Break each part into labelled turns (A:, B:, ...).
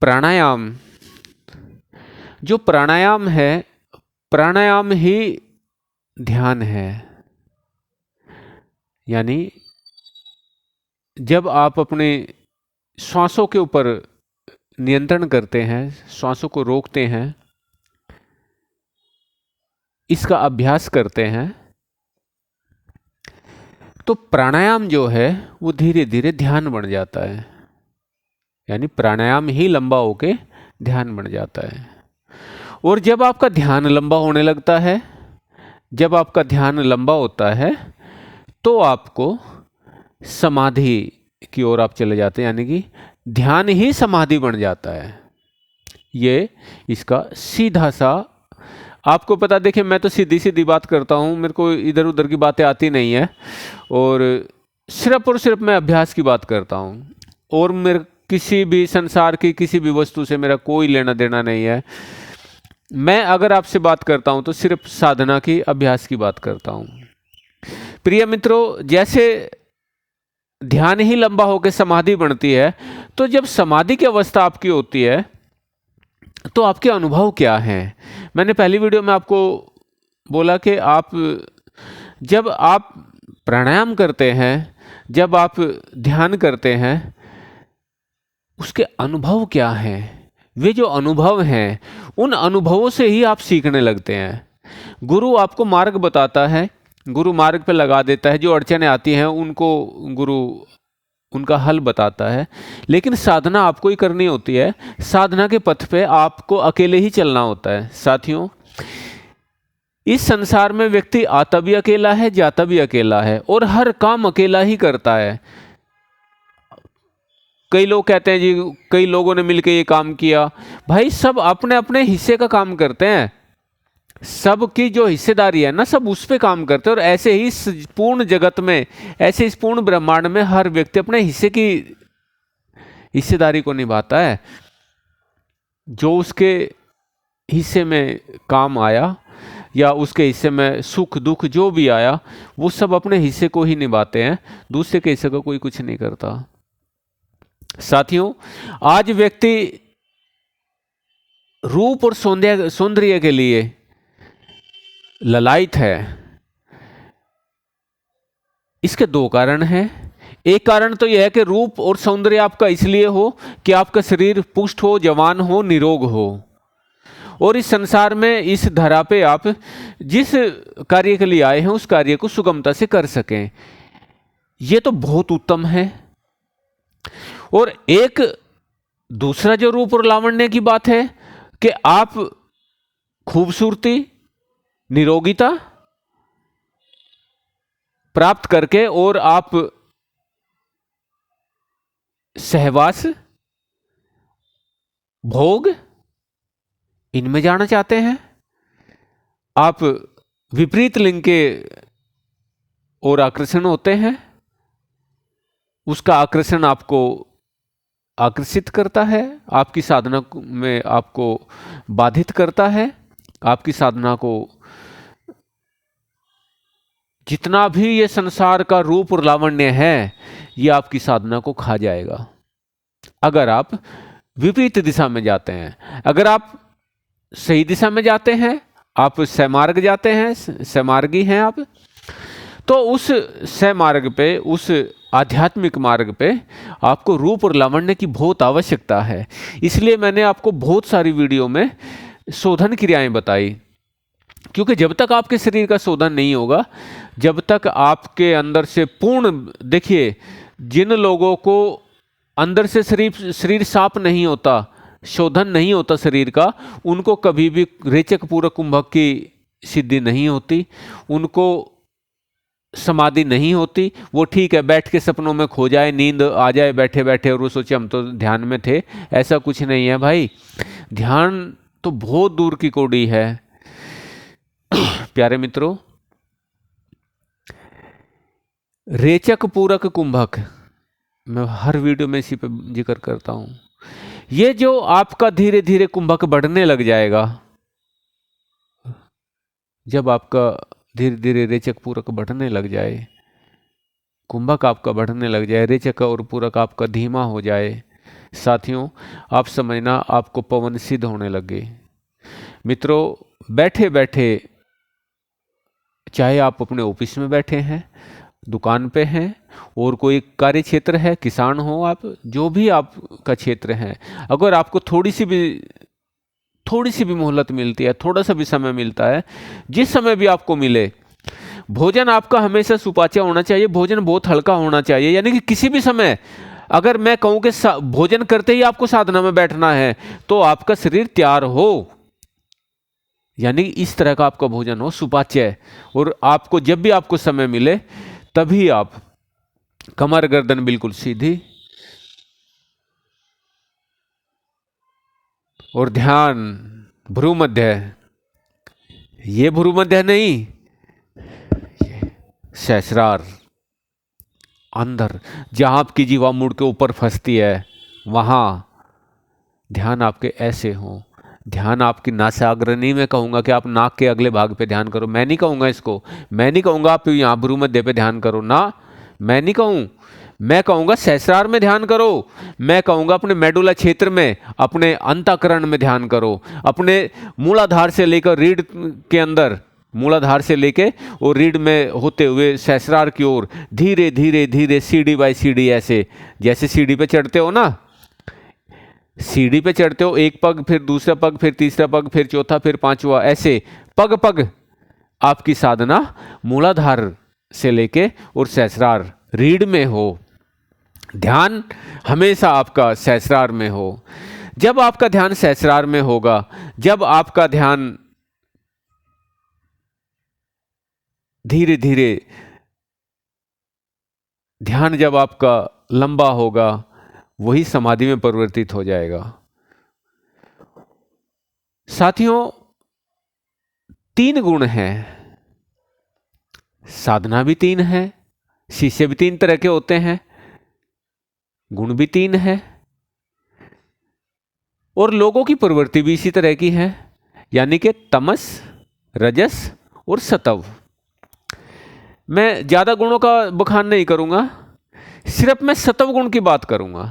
A: प्राणायाम, जो प्राणायाम है, प्राणायाम ही ध्यान है। यानी जब आप अपने श्वासों के ऊपर नियंत्रण करते हैं, श्वासों को रोकते हैं, इसका अभ्यास करते हैं, तो प्राणायाम जो है वो धीरे धीरे ध्यान बन जाता है। यानी प्राणायाम ही लंबा होके ध्यान बन जाता है। और जब आपका ध्यान लंबा होने लगता है, जब आपका ध्यान लंबा होता है, तो आपको समाधि की ओर आप चले जाते हैं। यानी कि ध्यान ही समाधि बन जाता है। ये इसका सीधा सा आपको पता। देखिए, मैं तो सीधी सीधी बात करता हूँ, मेरे को इधर उधर की बातें आती नहीं है, और सिर्फ मैं अभ्यास की बात करता हूँ। और मेरे किसी भी संसार की किसी भी वस्तु से मेरा कोई लेना देना नहीं है। मैं अगर आपसे बात करता हूँ तो सिर्फ साधना की, अभ्यास की बात करता हूँ। प्रिय मित्रों, जैसे ध्यान ही लंबा होकर समाधि बनती है, तो जब समाधि की अवस्था आपकी होती है तो आपके अनुभव क्या हैं? मैंने पहली वीडियो में आपको बोला कि जब आप प्राणायाम करते हैं, जब आप ध्यान करते हैं, उसके अनुभव क्या हैं? वे जो अनुभव हैं, उन अनुभवों से ही आप सीखने लगते हैं। गुरु आपको मार्ग बताता है, गुरु मार्ग पे लगा देता है। जो अड़चनें आती हैं उनको गुरु उनका हल बताता है। लेकिन साधना आपको ही करनी होती है। साधना के पथ पे आपको अकेले ही चलना होता है। साथियों, इस संसार में व्यक्ति आता भी अकेला है, जाता भी अकेला है, और हर काम अकेला ही करता है। कई लोग कहते हैं जी कई लोगों ने मिलकर ये काम किया। भाई, सब अपने अपने हिस्से का काम करते हैं। सबकी जो हिस्सेदारी है ना, सब उस पे काम करते हैं। और ऐसे ही इस पूर्ण जगत में, ऐसे इस पूर्ण ब्रह्मांड में हर व्यक्ति अपने हिस्से की हिस्सेदारी को निभाता है। जो उसके हिस्से में काम आया या उसके हिस्से में सुख दुख जो भी आया, वो सब अपने हिस्से को ही निभाते हैं। दूसरे के हिस्से का कोई कुछ नहीं करता। साथियों, आज व्यक्ति रूप और सौंदर्य के लिए ललायत है। इसके दो कारण हैं। एक कारण तो यह है कि रूप और सौंदर्य आपका इसलिए हो कि आपका शरीर पुष्ट हो, जवान हो, निरोग हो, और इस संसार में, इस धरा पे आप जिस कार्य के लिए आए हैं उस कार्य को सुगमता से कर सकें। यह तो बहुत उत्तम है। और एक दूसरा जो रूप और लावण्य की बात है कि आप खूबसूरती, निरोगिता प्राप्त करके और आप सहवास, भोग, इनमें जाना चाहते हैं। आप विपरीत लिंग के ओर आकर्षण होते हैं। उसका आकर्षण आपको आकर्षित करता है, आपकी साधना में आपको बाधित करता है। आपकी साधना को, जितना भी ये संसार का रूप और लावण्य है, ये आपकी साधना को खा जाएगा अगर आप विपरीत दिशा में जाते हैं। अगर आप सही दिशा में जाते हैं, आप सैमार्ग जाते हैं, सैमार्गी हैं आप, तो उस सैमार्ग पे, उस आध्यात्मिक मार्ग पे आपको रूप और लावण्य की बहुत आवश्यकता है। इसलिए मैंने आपको बहुत सारी वीडियो में शोधन क्रियाएं बताई, क्योंकि जब तक आपके शरीर का शोधन नहीं होगा, जब तक आपके अंदर से पूर्ण, देखिए, जिन लोगों को अंदर से शरीर साफ नहीं होता, शोधन नहीं होता शरीर का, उनको कभी भी रेचक पूरक कुंभक की सिद्धि नहीं होती, उनको समाधि नहीं होती। वो ठीक है, बैठ के सपनों में खो जाए, नींद आ जाए बैठे बैठे, और वो सोचे हम तो ध्यान में थे। ऐसा कुछ नहीं है भाई। ध्यान तो बहुत दूर की कौड़ी है। प्यारे मित्रों, रेचक पूरक कुंभक, मैं हर वीडियो में इसी पे जिक्र करता हूं। ये जो आपका धीरे धीरे कुंभक बढ़ने लग जाएगा, जब आपका धीरे धीरे रेचक पूरक बढ़ने लग जाए, कुंभक आपका बढ़ने लग जाए, रेचक और पूरक आपका धीमा हो जाए, साथियों, आप समझना आपको पवन सिद्ध होने लगे। मित्रों, बैठे बैठे, चाहे आप अपने ऑफिस में बैठे हैं, दुकान पे हैं, और कोई कार्य क्षेत्र है, किसान हो आप, जो भी आपका क्षेत्र है, अगर आपको थोड़ी सी भी मोहलत मिलती है, थोड़ा सा भी समय मिलता है, जिस समय भी आपको मिले, भोजन आपका हमेशा सुपाच्य होना चाहिए, भोजन बहुत हल्का होना चाहिए। यानी कि किसी भी समय अगर मैं कहूं कि भोजन करते ही आपको साधना में बैठना है, तो आपका शरीर तैयार हो, यानी इस तरह का आपका भोजन हो, सुपाच्य, और आपको जब भी आपको समय मिले तभी आप कमर गर्दन बिल्कुल सीधी, और ध्यान भ्रू मध्य, ये भ्रू मध्य नहीं, सहस्रार अंदर, जहां आपकी जीवा मुड़ के ऊपर फंसती है, वहां ध्यान आपके ऐसे हो। ध्यान आपकी नासाग्रनी में कहूंगा कि आप नाक के अगले भाग पे ध्यान करो, मैं नहीं कहूंगा इसको, मैं नहीं कहूंगा आप यहां भ्रू मध्य पे ध्यान करो ना, मैं नहीं कहूं, मैं कहूंगा सहस्रार में ध्यान करो, मैं कहूंगा अपने मेडुला क्षेत्र में, अपने अंतःकरण में ध्यान करो, अपने मूलाधार से लेकर रीढ़ के अंदर, मूलाधार से लेके और रीढ़ में होते हुए सहस्रार की ओर धीरे धीरे धीरे सीढ़ी बाय सीढ़ी, ऐसे जैसे सीढ़ी पे चढ़ते हो ना, सीढ़ी पे चढ़ते हो, एक पग, फिर दूसरा पग, फिर तीसरा पग, फिर चौथा, फिर पांचवा, ऐसे पग पग आपकी साधना मूलाधार से लेके और सहस्रार रीढ़ में हो, ध्यान हमेशा आपका सहस्रार में हो। जब आपका ध्यान सहस्रार में होगा, जब आपका ध्यान धीरे धीरे, ध्यान जब आपका लंबा होगा, वही समाधि में परिवर्तित हो जाएगा। साथियों, 3 गुण हैं, साधना भी 3 है, शिष्य भी 3 तरह के होते हैं, गुण भी 3 है, और लोगों की प्रवृत्ति भी इसी तरह की है, यानी कि तमस, रजस और सतव। मैं ज्यादा गुणों का बखान नहीं करूंगा, सिर्फ मैं सतव गुण की बात करूंगा।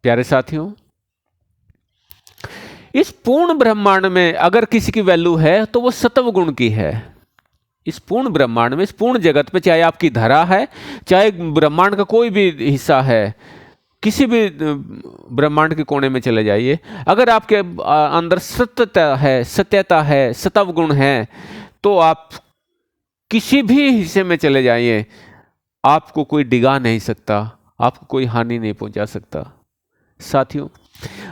A: प्यारे साथियों, इस पूर्ण ब्रह्मांड में अगर किसी की वैल्यू है तो वो सतव गुण की है। इस पूर्ण ब्रह्मांड में, इस पूर्ण जगत पे, चाहे आपकी धरा है, चाहे ब्रह्मांड का कोई भी हिस्सा है, किसी भी ब्रह्मांड के कोने में चले जाइए, अगर आपके अंदर सत्यता है, सतव गुण है, तो आप किसी भी हिस्से में चले जाइए, आपको कोई डिगा नहीं सकता, आपको कोई हानि नहीं पहुंचा सकता। साथियों,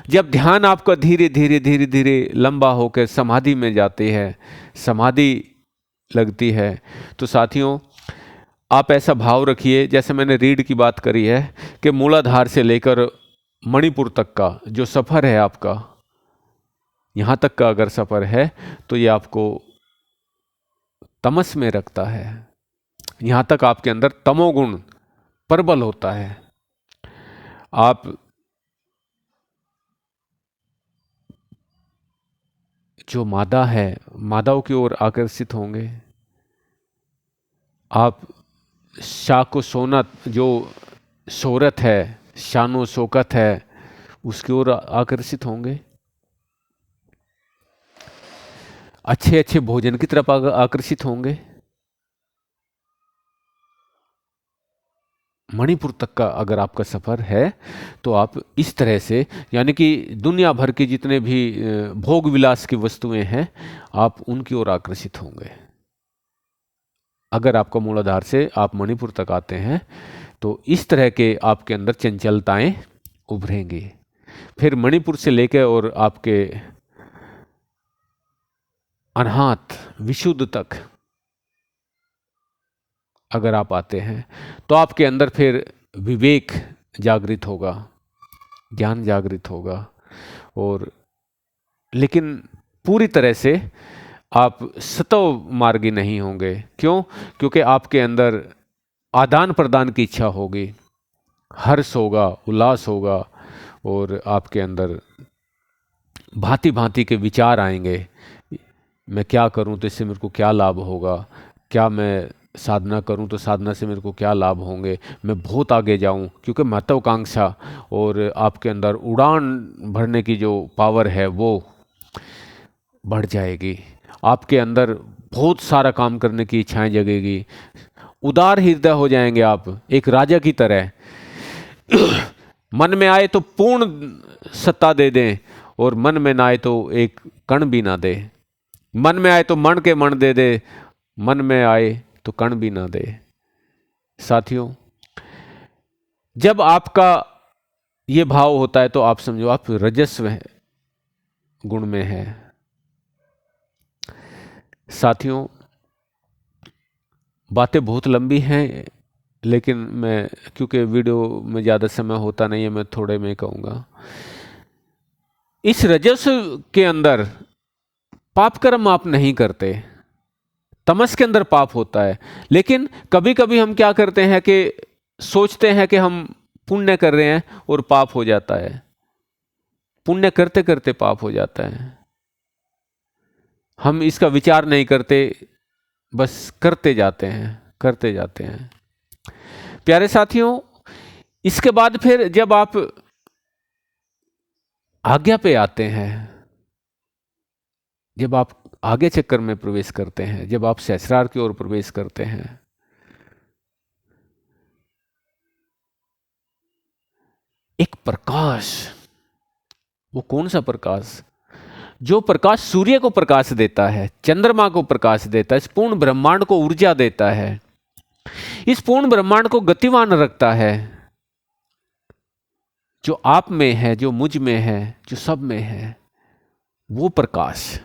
A: जब ध्यान आपका धीरे धीरे धीरे धीरे लंबा होकर समाधि में जाती है, समाधि लगती है, तो साथियों आप ऐसा भाव रखिए, जैसे मैंने रीढ़ की बात करी है, कि मूलाधार से लेकर मणिपुर तक का जो सफर है आपका, यहां तक का अगर सफर है, तो ये आपको तमस में रखता है, यहां तक आपके अंदर तमोगुण प्रबल होता है। आप जो मादा है, मादाओं की ओर आकर्षित होंगे, आप शाको सोनत, जो शोहरत है, शानो शौकत है, उसकी ओर आकर्षित होंगे, अच्छे अच्छे भोजन की तरफ आकर्षित होंगे, मणिपुर तक का अगर आपका सफर है, तो आप इस तरह से, यानी कि दुनिया भर के जितने भी भोग विलास की वस्तुएं हैं, आप उनकी ओर आकर्षित होंगे। अगर आपका मूलाधार से आप मणिपुर तक आते हैं, तो इस तरह के आपके अंदर चंचलताएं उभरेंगी। फिर मणिपुर से लेकर और आपके अनाहत विशुद्ध तक अगर आप आते हैं, तो आपके अंदर फिर विवेक जागृत होगा, ज्ञान जागृत होगा, और लेकिन पूरी तरह से आप सतव मार्गी नहीं होंगे। क्यों? क्योंकि आपके अंदर आदान प्रदान की इच्छा होगी, हर्ष होगा, उल्लास होगा, और आपके अंदर भांति भांति के विचार आएंगे। मैं क्या करूं तो इससे मेरे को क्या लाभ होगा, क्या मैं साधना करूं तो साधना से मेरे को क्या लाभ होंगे, मैं बहुत आगे जाऊं, क्योंकि महत्वाकांक्षा और आपके अंदर उड़ान भरने की जो पावर है वो बढ़ जाएगी। आपके अंदर बहुत सारा काम करने की इच्छाएं जगेगी, उदार हृदय हो जाएंगे आप, एक राजा की तरह। मन में आए तो पूर्ण सत्ता दे दें, और मन में ना आए तो एक कण भी ना दे। मन में आए तो मन के मन दे दे, मन में आए तो कण भी ना दे। साथियों, जब आपका ये भाव होता है तो आप समझो आप रजस्व गुण में है। साथियों, बातें बहुत लंबी हैं, लेकिन मैं, क्योंकि वीडियो में ज़्यादा समय होता नहीं है, मैं थोड़े में कहूँगा। इस रजस्व के अंदर पाप कर्म आप नहीं करते, तमस के अंदर पाप होता है। लेकिन कभी कभी हम क्या करते हैं कि सोचते हैं कि हम पुण्य कर रहे हैं और पाप हो जाता है, पुण्य करते करते पाप हो जाता है। हम इसका विचार नहीं करते, बस करते जाते हैं, करते जाते हैं। प्यारे साथियों, इसके बाद फिर जब आप आज्ञा पे आते हैं, जब आप आगे चक्कर में प्रवेश करते हैं, जब आप सहस्रार की ओर प्रवेश करते हैं, एक प्रकाश, वो कौन सा प्रकाश? जो प्रकाश सूर्य को प्रकाश देता है, चंद्रमा को प्रकाश देता है, इस पूर्ण ब्रह्मांड को ऊर्जा देता है, इस पूर्ण ब्रह्मांड को गतिवान रखता है, जो आप में है, जो मुझ में है, जो सब में है, वो प्रकाश